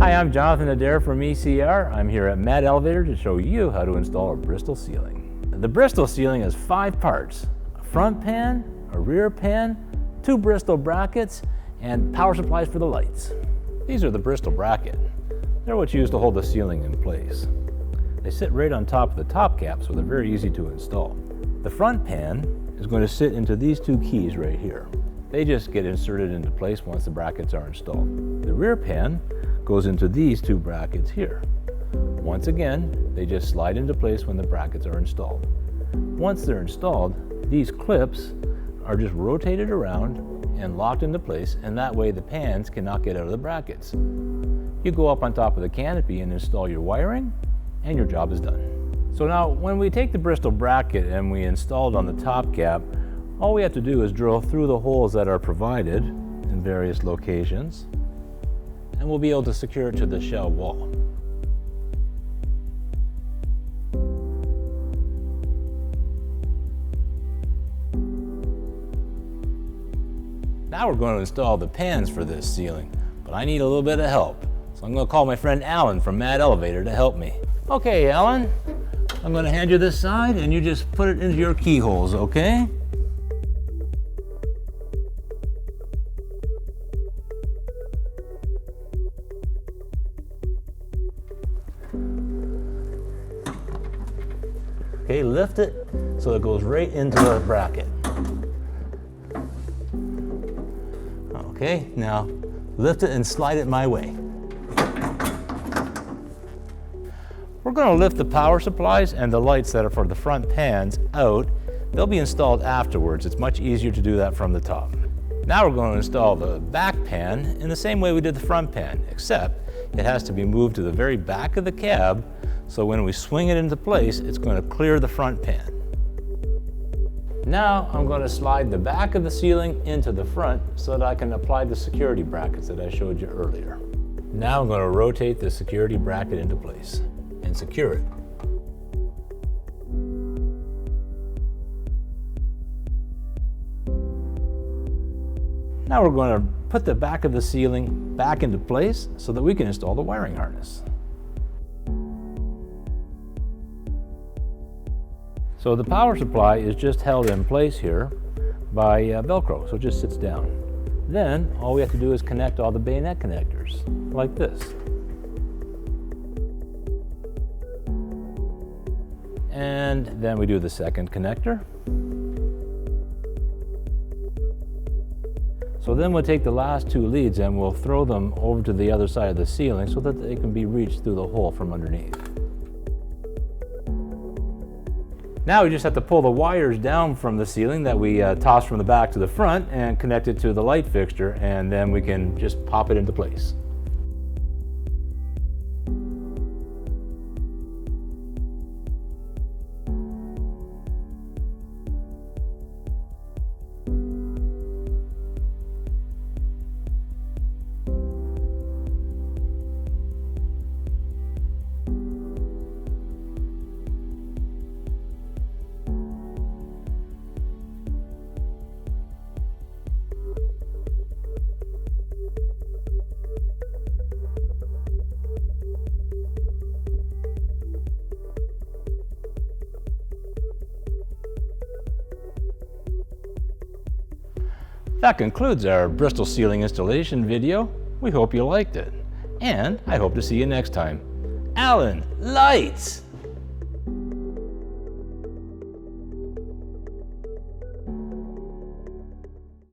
Hi, I'm Jonathan Adair from ECR. I'm here at Mad Elevator to show you how to install a Bristol ceiling. The Bristol ceiling has 5 parts: a front pan, a rear pan, 2 Bristol brackets, and power supplies for the lights. These are the Bristol bracket. They're what's used to hold the ceiling in place. They sit right on top of the top cap, so they're very easy to install. The front pan is going to sit into these 2 keys right here. They just get inserted into place once the brackets are installed. The rear pan goes into these 2 brackets here. Once again, they just slide into place when the brackets are installed. Once they're installed, these clips are just rotated around and locked into place, and that way the pans cannot get out of the brackets. You go up on top of the canopy and install your wiring, and your job is done. So now, when we take the Bristol bracket and we install it on the top cap, all we have to do is drill through the holes that are provided in various locations, and we'll be able to secure it to the shell wall. Now we're going to install the pans for this ceiling, but I need a little bit of help. So I'm going to call my friend Alan from Mad Elevator to help me. Okay, Alan, I'm going to hand you this side and you just put it into your keyholes, okay? Okay, lift it so it goes right into the bracket. Okay, now lift it and slide it my way. We're going to lift the power supplies and the lights that are for the front pans out. They'll be installed afterwards. It's much easier to do that from the top. Now we're going to install the back pan in the same way we did the front pan, except it has to be moved to the very back of the cab, so when we swing it into place, it's going to clear the front pan. Now I'm going to slide the back of the ceiling into the front so that I can apply the security brackets that I showed you earlier. Now I'm going to rotate the security bracket into place and secure it. Now we're going to put the back of the ceiling back into place so that we can install the wiring harness. So the power supply is just held in place here by Velcro, so it just sits down. Then all we have to do is connect all the bayonet connectors, like this. And then we do the second connector. So then we'll take the last 2 leads and we'll throw them over to the other side of the ceiling so that they can be reached through the hole from underneath. Now we just have to pull the wires down from the ceiling that we tossed from the back to the front and connect it to the light fixture, and then we can just pop it into place. That concludes our Bristol ceiling installation video. We hope you liked it, and I hope to see you next time. Alan, lights!